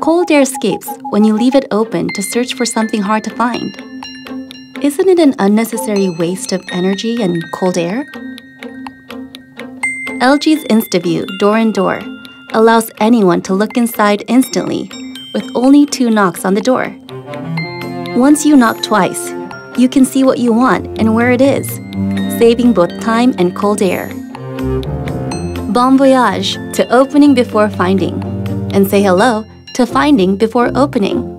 Cold air escapes when you leave it open to search for something hard to find. Isn't it an unnecessary waste of energy and cold air? LG's InstaView Door-in-Door allows anyone to look inside instantly with only 2 knocks on the door. Once you knock twice, you can see what you want and where it is, saving both time and cold air. Bon voyage to opening before finding, and say hello to finding before opening.